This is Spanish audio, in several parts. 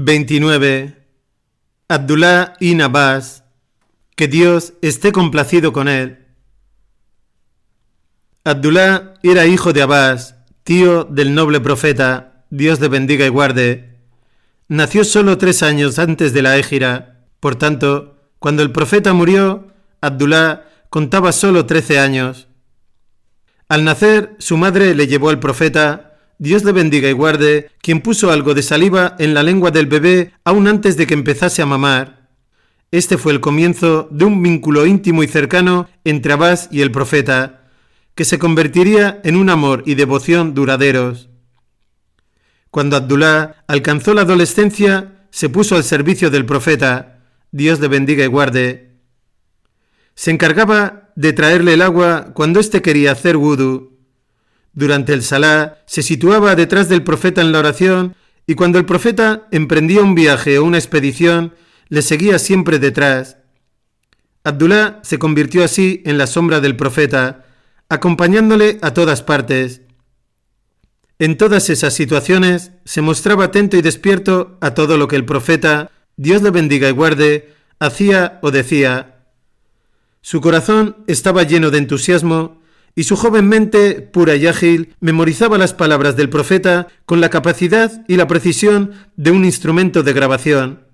29. Abdullah ibn Abbas, que Dios esté complacido con él. Abdullah era hijo de Abbas, tío del noble profeta, Dios le bendiga y guarde. Nació solo 3 años antes de la Hégira. Por tanto, cuando el profeta murió, Abdullah contaba solo 13 años. Al nacer, su madre le llevó al profeta, Dios le bendiga y guarde, quien puso algo de saliva en la lengua del bebé aún antes de que empezase a mamar. Este fue el comienzo de un vínculo íntimo y cercano entre Abbas y el profeta, que se convertiría en un amor y devoción duraderos. Cuando Abdullah alcanzó la adolescencia, se puso al servicio del profeta, Dios le bendiga y guarde. Se encargaba de traerle el agua cuando éste quería hacer wudú. Durante el salá se situaba detrás del profeta en la oración y cuando el profeta emprendía un viaje o una expedición, le seguía siempre detrás. Abdullah se convirtió así en la sombra del profeta, acompañándole a todas partes. En todas esas situaciones se mostraba atento y despierto a todo lo que el profeta, Dios le bendiga y guarde, hacía o decía. Su corazón estaba lleno de entusiasmo y su joven mente, pura y ágil, memorizaba las palabras del profeta con la capacidad y la precisión de un instrumento de grabación.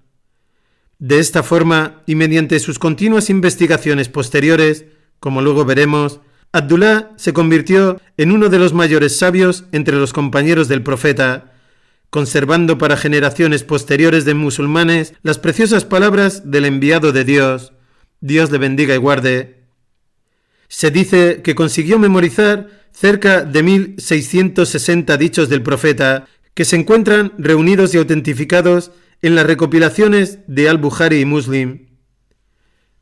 De esta forma, y mediante sus continuas investigaciones posteriores, como luego veremos, Abdullah se convirtió en uno de los mayores sabios entre los compañeros del profeta, conservando para generaciones posteriores de musulmanes las preciosas palabras del enviado de Dios, Dios le bendiga y guarde. Se dice que consiguió memorizar cerca de 1660 dichos del profeta, que se encuentran reunidos y autentificados en las recopilaciones de Al-Bukhari y Muslim.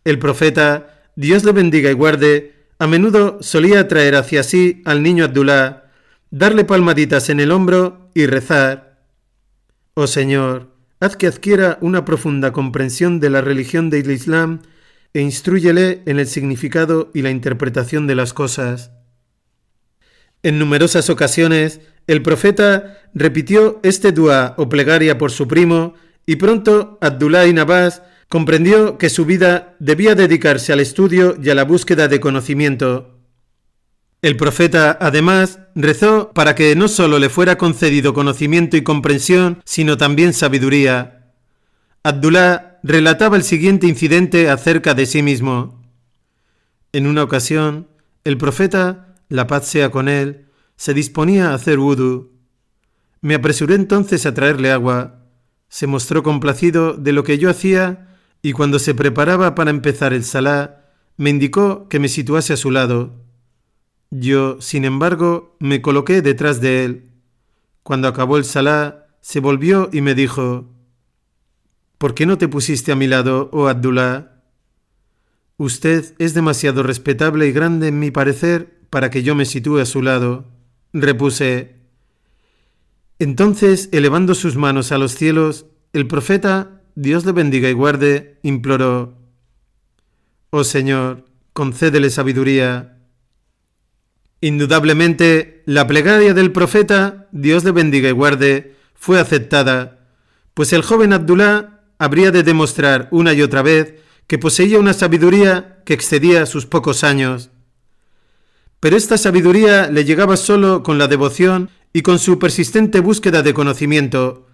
El profeta, Dios le bendiga y guarde, a menudo solía traer hacia sí al niño Abdullah, darle palmaditas en el hombro y rezar. Oh Señor, haz que adquiera una profunda comprensión de la religión del Islam e instrúyele en el significado y la interpretación de las cosas. En numerosas ocasiones, el profeta repitió este dua o plegaria por su primo y pronto Abdullah ibn Abbas comprendió que su vida debía dedicarse al estudio y a la búsqueda de conocimiento. El profeta, además, rezó para que no solo le fuera concedido conocimiento y comprensión, sino también sabiduría. Abdullah relataba el siguiente incidente acerca de sí mismo. En una ocasión, el profeta, la paz sea con él, se disponía a hacer wudú. Me apresuré entonces a traerle agua. Se mostró complacido de lo que yo hacía y cuando se preparaba para empezar el salá, me indicó que me situase a su lado. Yo, sin embargo, me coloqué detrás de él. Cuando acabó el salá, se volvió y me dijo: ¿Por qué no te pusiste a mi lado, oh Abdullah? Usted es demasiado respetable y grande en mi parecer para que yo me sitúe a su lado, repuse. Entonces, elevando sus manos a los cielos, el profeta, Dios le bendiga y guarde, imploró: Oh Señor, concédele sabiduría. Indudablemente, la plegaria del profeta, Dios le bendiga y guarde, fue aceptada, pues el joven Abdullah habría de demostrar una y otra vez que poseía una sabiduría que excedía sus pocos años. Pero esta sabiduría le llegaba solo con la devoción y con su persistente búsqueda de conocimiento,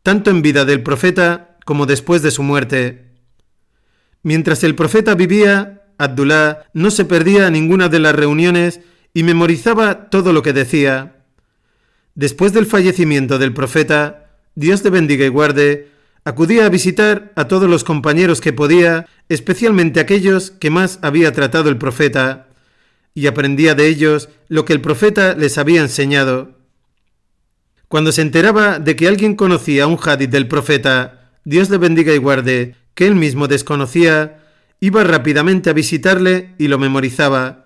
tanto en vida del profeta como después de su muerte. Mientras el profeta vivía, Abdullah no se perdía ninguna de las reuniones y memorizaba todo lo que decía. Después del fallecimiento del profeta, Dios le bendiga y guarde, acudía a visitar a todos los compañeros que podía, especialmente aquellos que más había tratado el profeta, y aprendía de ellos lo que el profeta les había enseñado. Cuando se enteraba de que alguien conocía un hadith del profeta, Dios le bendiga y guarde, que él mismo desconocía, iba rápidamente a visitarle y lo memorizaba.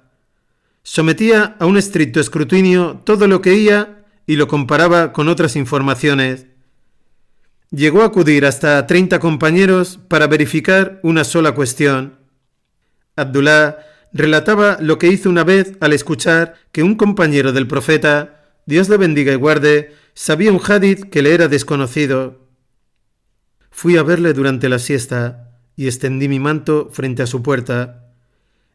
Sometía a un estricto escrutinio todo lo que oía y lo comparaba con otras informaciones. Llegó a acudir hasta 30 compañeros para verificar una sola cuestión. Abdullah relataba lo que hizo una vez al escuchar que un compañero del profeta, Dios le bendiga y guarde, sabía un hadith que le era desconocido. Fui a verle durante la siesta y extendí mi manto frente a su puerta.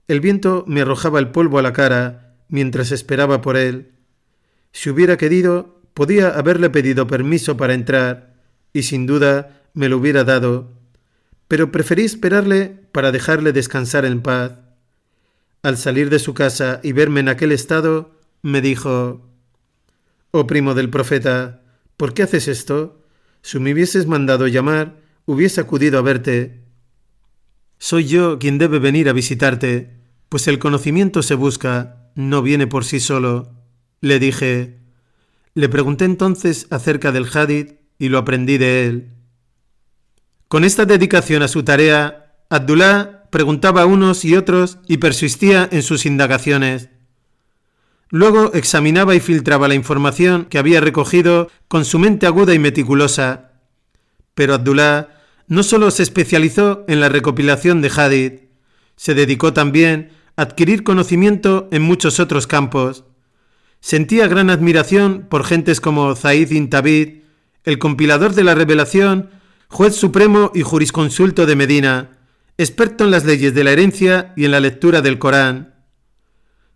El viento me arrojaba el polvo a la cara mientras esperaba por él. Si hubiera querido, podía haberle pedido permiso para entrar y sin duda me lo hubiera dado, pero preferí esperarle para dejarle descansar en paz. Al salir de su casa y verme en aquel estado, me dijo: «Oh primo del profeta, ¿por qué haces esto? Si me hubieses mandado llamar, hubiese acudido a verte. Soy yo quien debe venir a visitarte, pues el conocimiento se busca, no viene por sí solo», le dije. Le pregunté entonces acerca del hadith y lo aprendí de él. Con esta dedicación a su tarea, Abdullah preguntaba a unos y otros y persistía en sus indagaciones. Luego examinaba y filtraba la información que había recogido con su mente aguda y meticulosa. Pero Abdullah no solo se especializó en la recopilación de hadith, se dedicó también a adquirir conocimiento en muchos otros campos. Sentía gran admiración por gentes como Zaid ibn Thabit, el compilador de la revelación, juez supremo y jurisconsulto de Medina, experto en las leyes de la herencia y en la lectura del Corán.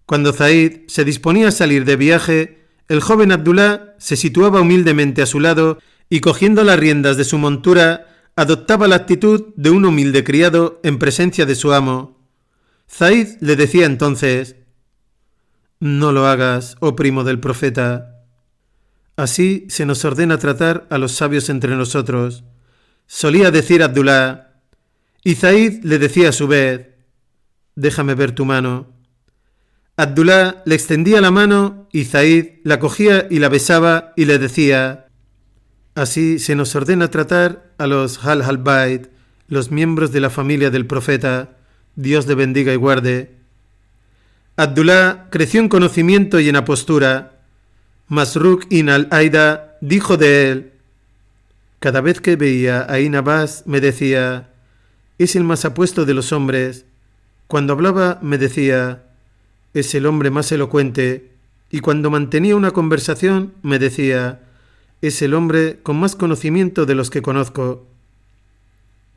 Cuando Zaid se disponía a salir de viaje, el joven Abdullah se situaba humildemente a su lado y, cogiendo las riendas de su montura, adoptaba la actitud de un humilde criado en presencia de su amo. Zaid le decía entonces: «No lo hagas, oh primo del profeta». Así se nos ordena tratar a los sabios entre nosotros, solía decir Abdullah, y Zaid le decía a su vez: «Déjame ver tu mano». Abdullah le extendía la mano y Zaid la cogía y la besaba y le decía: «Así se nos ordena tratar a los Ahl Bayt, los miembros de la familia del profeta, Dios le bendiga y guarde». Abdullah creció en conocimiento y en apostura. Masruq ibn al-Aida dijo de él: «Cada vez que veía a Ibn Abbas me decía: es el más apuesto de los hombres. Cuando hablaba me decía: es el hombre más elocuente, y cuando mantenía una conversación me decía: es el hombre con más conocimiento de los que conozco».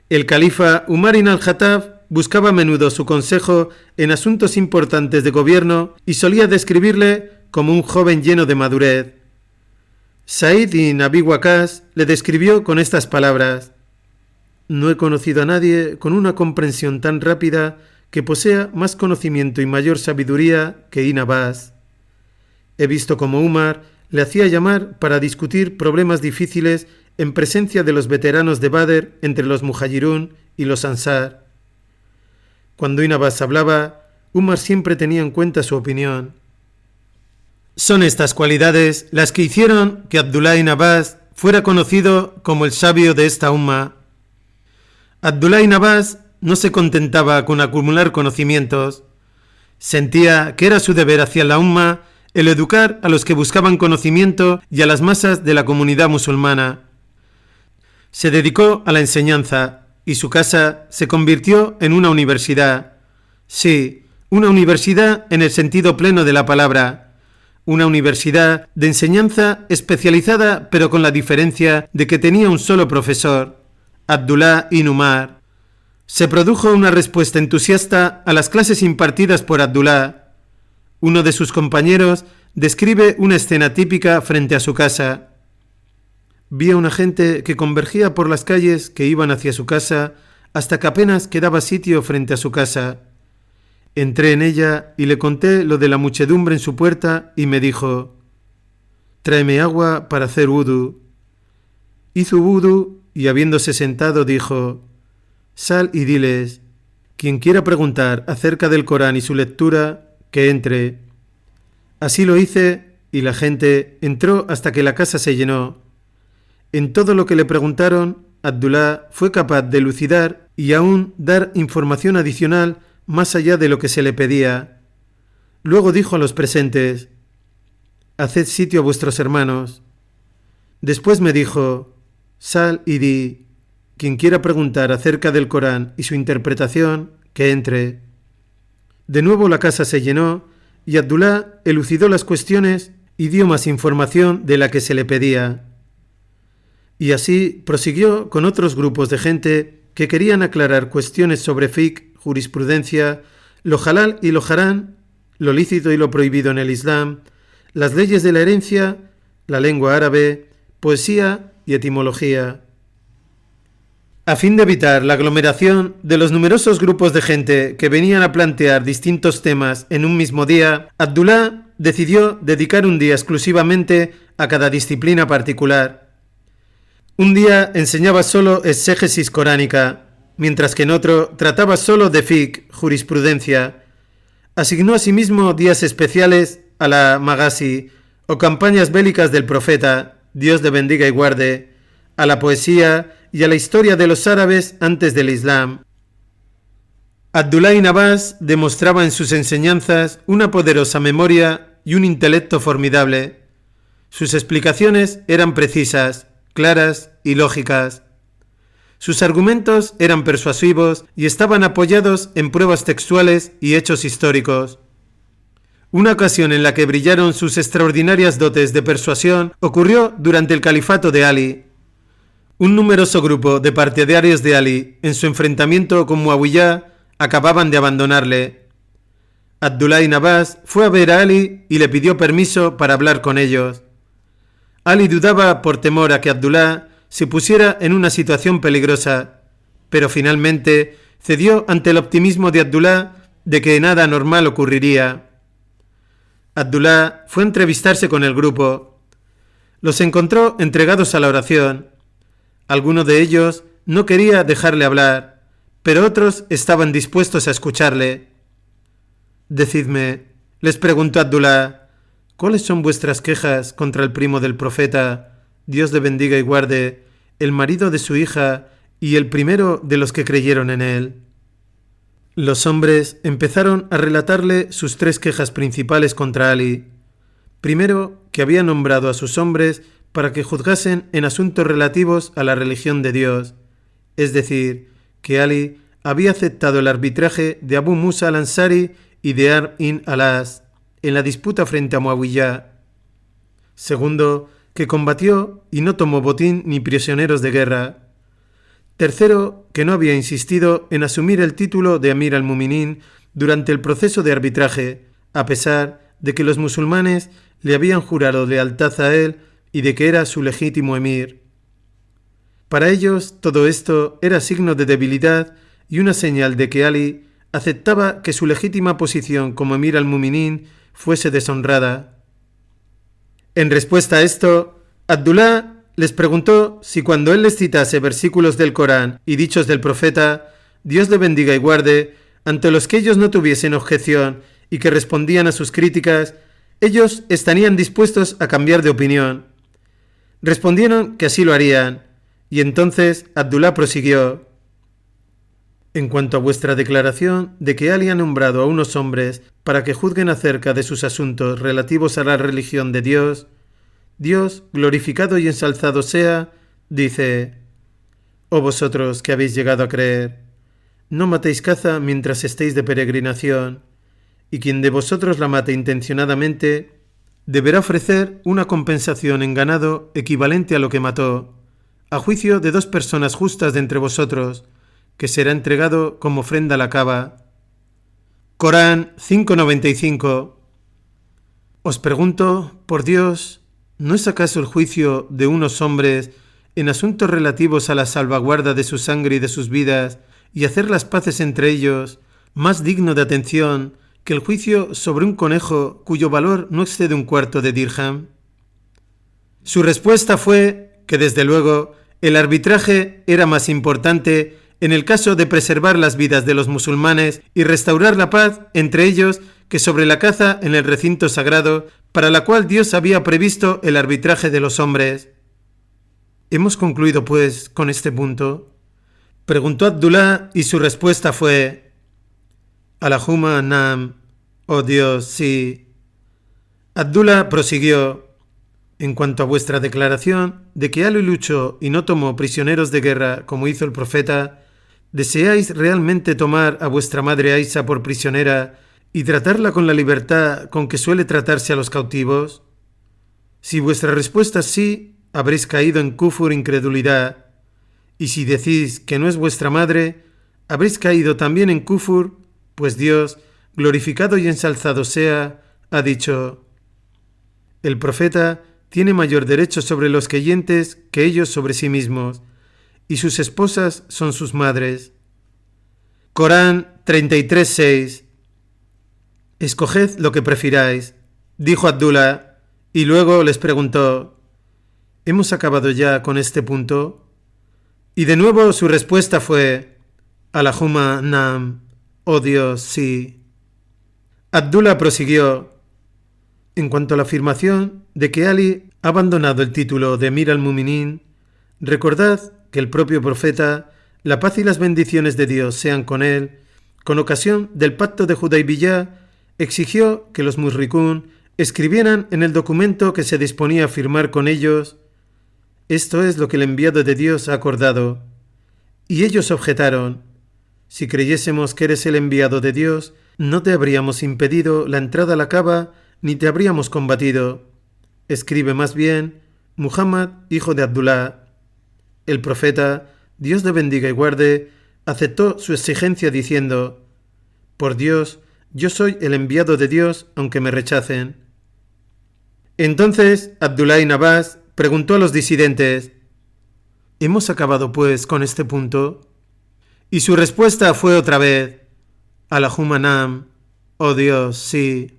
El califa Umar ibn al-Khattab buscaba a menudo su consejo en asuntos importantes de gobierno y solía describirle como un joven lleno de madurez. Said ibn Abi Waqqas le describió con estas palabras: «No he conocido a nadie con una comprensión tan rápida que posea más conocimiento y mayor sabiduría que Ibn Abbas. He visto cómo Umar le hacía llamar para discutir problemas difíciles en presencia de los veteranos de Badr entre los Muhajirún y los Ansar. Cuando Ibn Abbas hablaba, Umar siempre tenía en cuenta su opinión». Son estas cualidades las que hicieron que Abdullah ibn Abbas fuera conocido como el sabio de esta umma. Abdullah ibn Abbas no se contentaba con acumular conocimientos. Sentía que era su deber hacia la umma el educar a los que buscaban conocimiento y a las masas de la comunidad musulmana. Se dedicó a la enseñanza y su casa se convirtió en una universidad. Sí, una universidad en el sentido pleno de la palabra. Una universidad de enseñanza especializada, pero con la diferencia de que tenía un solo profesor, Abdullah ibn Umar. Se produjo una respuesta entusiasta a las clases impartidas por Abdullah. Uno de sus compañeros describe una escena típica frente a su casa. Vi a una gente que convergía por las calles que iban hacia su casa hasta que apenas quedaba sitio frente a su casa. Entré en ella y le conté lo de la muchedumbre en su puerta y me dijo: «Tráeme agua para hacer wudu». Hizo wudu y habiéndose sentado dijo: «Sal y diles: quien quiera preguntar acerca del Corán y su lectura, que entre». Así lo hice y la gente entró hasta que la casa se llenó. En todo lo que le preguntaron, Abdullah fue capaz de elucidar y aún dar información adicional más allá de lo que se le pedía. Luego dijo a los presentes: «Haced sitio a vuestros hermanos». Después me dijo: «Sal y di: quien quiera preguntar acerca del Corán y su interpretación, que entre». De nuevo la casa se llenó y Abdullah elucidó las cuestiones y dio más información de la que se le pedía. Y así prosiguió con otros grupos de gente que querían aclarar cuestiones sobre fiqh, jurisprudencia, lo halal y lo harán, lo lícito y lo prohibido en el Islam, las leyes de la herencia, la lengua árabe, poesía y etimología. A fin de evitar la aglomeración de los numerosos grupos de gente que venían a plantear distintos temas en un mismo día, Abdullah decidió dedicar un día exclusivamente a cada disciplina particular. Un día enseñaba solo exégesis coránica, mientras que en otro trataba solo de fiqh, jurisprudencia. Asignó asimismo días especiales a la Magasi, o campañas bélicas del profeta, Dios le bendiga y guarde, a la poesía y a la historia de los árabes antes del Islam. Abdullah ibn Abbas demostraba en sus enseñanzas una poderosa memoria y un intelecto formidable. Sus explicaciones eran precisas, claras y lógicas. Sus argumentos eran persuasivos y estaban apoyados en pruebas textuales y hechos históricos. Una ocasión en la que brillaron sus extraordinarias dotes de persuasión ocurrió durante el califato de Ali. Un numeroso grupo de partidarios de Ali, en su enfrentamiento con Muawiyah, acababan de abandonarle. Abdullah ibn Abbas fue a ver a Ali y le pidió permiso para hablar con ellos. Ali dudaba por temor a que Abdullah se pusiera en una situación peligrosa, pero finalmente cedió ante el optimismo de Abdullah de que nada anormal ocurriría. Abdullah fue a entrevistarse con el grupo. Los encontró entregados a la oración. Alguno de ellos no quería dejarle hablar, pero otros estaban dispuestos a escucharle. «Decidme», les preguntó Abdullah, «¿cuáles son vuestras quejas contra el primo del profeta, Dios le bendiga y guarde, el marido de su hija y el primero de los que creyeron en él?» Los hombres empezaron a relatarle sus tres quejas principales contra Ali. Primero, que había nombrado a sus hombres para que juzgasen en asuntos relativos a la religión de Dios, es decir, que Ali había aceptado el arbitraje de Abu Musa al-Ansari y de Amr ibn al-As en la disputa frente a Muawiyah. Segundo, que combatió y no tomó botín ni prisioneros de guerra. Tercero, que no había insistido en asumir el título de Amir al-Muminin durante el proceso de arbitraje, a pesar de que los musulmanes le habían jurado lealtad a él y de que era su legítimo emir. Para ellos todo esto era signo de debilidad y una señal de que Ali aceptaba que su legítima posición como emir al-Muminin fuese deshonrada. En respuesta a esto, Abdullah les preguntó si cuando él les citase versículos del Corán y dichos del profeta, Dios le bendiga y guarde, ante los que ellos no tuviesen objeción y que respondían a sus críticas, ellos estarían dispuestos a cambiar de opinión. Respondieron que así lo harían, y entonces Abdullah prosiguió: «En cuanto a vuestra declaración de que Ali ha nombrado a unos hombres para que juzguen acerca de sus asuntos relativos a la religión de Dios, Dios, glorificado y ensalzado sea, dice: «Oh vosotros que habéis llegado a creer, no matéis caza mientras estéis de peregrinación, y quien de vosotros la mate intencionadamente deberá ofrecer una compensación en ganado equivalente a lo que mató, a juicio de 2 personas justas de entre vosotros, que será entregado como ofrenda a la Kaaba». Corán 5.95. Os pregunto, por Dios, ¿no es acaso el juicio de unos hombres en asuntos relativos a la salvaguarda de su sangre y de sus vidas y hacer las paces entre ellos más digno de atención que el juicio sobre un conejo cuyo valor no excede 1/4 de dirham? Su respuesta fue que, desde luego, el arbitraje era más importante en el caso de preservar las vidas de los musulmanes y restaurar la paz entre ellos que sobre la caza en el recinto sagrado, para la cual Dios había previsto el arbitraje de los hombres. ¿Hemos concluido, pues, con este punto?, preguntó Abdullah, y su respuesta fue: Allahumma nam, oh Dios, sí. Abdullah prosiguió: en cuanto a vuestra declaración de que Ali luchó y no tomó prisioneros de guerra como hizo el profeta, ¿deseáis realmente tomar a vuestra madre Aisha por prisionera y tratarla con la libertad con que suele tratarse a los cautivos? Si vuestra respuesta es sí, habréis caído en kufur, incredulidad, y si decís que no es vuestra madre, habréis caído también en kufur, pues Dios, glorificado y ensalzado sea, ha dicho: el profeta tiene mayor derecho sobre los creyentes que ellos sobre sí mismos, y sus esposas son sus madres. Corán 33:6. Escoged lo que prefiráis, dijo Abdullah, y luego les preguntó: ¿hemos acabado ya con este punto? Y de nuevo su respuesta fue: Allahumma nam, oh Dios, sí. Abdullah prosiguió: en cuanto a la afirmación de que Ali ha abandonado el título de Emir al-Muminin, recordad que el propio profeta, la paz y las bendiciones de Dios sean con él, con ocasión del pacto de Hudaybiyah, exigió que los mushrikún escribieran en el documento que se disponía a firmar con ellos: esto es lo que el enviado de Dios ha acordado. Y ellos objetaron: si creyésemos que eres el enviado de Dios, no te habríamos impedido la entrada a la Kaaba ni te habríamos combatido. Escribe más bien: Muhammad, hijo de Abdullah. El profeta, Dios le bendiga y guarde, aceptó su exigencia diciendo: por Dios, yo soy el enviado de Dios, aunque me rechacen. Entonces Abdullah ibn Abbas preguntó a los disidentes: ¿hemos acabado pues con este punto? Y su respuesta fue otra vez: Allahumma nam, oh Dios, sí.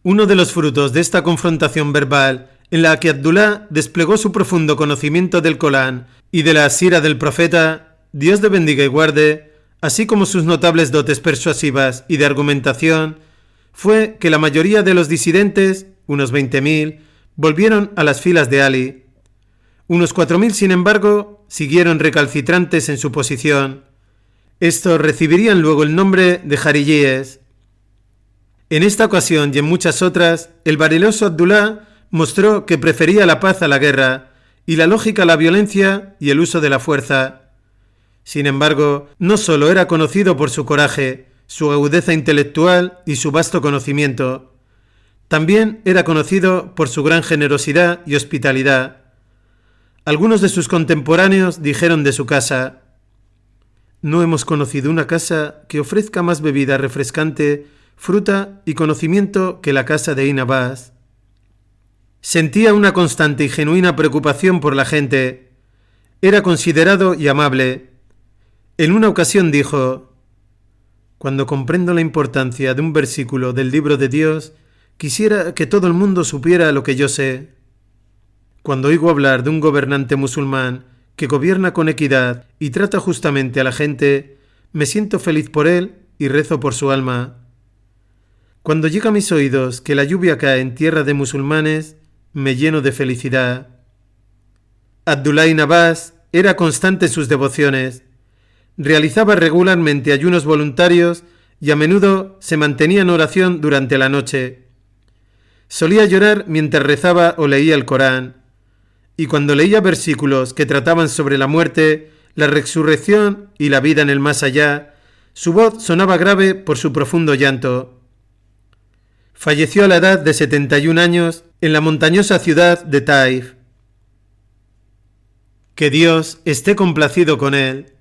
Uno de los frutos de esta confrontación verbal, en la que Abdullah desplegó su profundo conocimiento del Corán y de la sira del profeta, Dios le bendiga y guarde, así como sus notables dotes persuasivas y de argumentación, fue que la mayoría de los disidentes, unos 20.000, volvieron a las filas de Ali. Unos 4.000, sin embargo, siguieron recalcitrantes en su posición. Estos recibirían luego el nombre de jarilíes. En esta ocasión y en muchas otras, el valeroso Abdullah mostró que prefería la paz a la guerra y la lógica a la violencia y el uso de la fuerza. Sin embargo, no solo era conocido por su coraje, su agudeza intelectual y su vasto conocimiento, también era conocido por su gran generosidad y hospitalidad. Algunos de sus contemporáneos dijeron de su casa: no hemos conocido una casa que ofrezca más bebida refrescante, fruta y conocimiento que la casa de Ibn Abbas. Sentía una constante y genuina preocupación por la gente. Era considerado y amable. En una ocasión dijo: cuando comprendo la importancia de un versículo del libro de Dios, quisiera que todo el mundo supiera lo que yo sé. Cuando oigo hablar de un gobernante musulmán que gobierna con equidad y trata justamente a la gente, me siento feliz por él y rezo por su alma. Cuando llega a mis oídos que la lluvia cae en tierra de musulmanes, me lleno de felicidad. Abdullah ibn Abbas era constante en sus devociones. Realizaba regularmente ayunos voluntarios y a menudo se mantenía en oración durante la noche. Solía llorar mientras rezaba o leía el Corán, y cuando leía versículos que trataban sobre la muerte, la resurrección y la vida en el más allá, su voz sonaba grave por su profundo llanto. Falleció a la edad de 71 años en la montañosa ciudad de Taif. Que Dios esté complacido con él.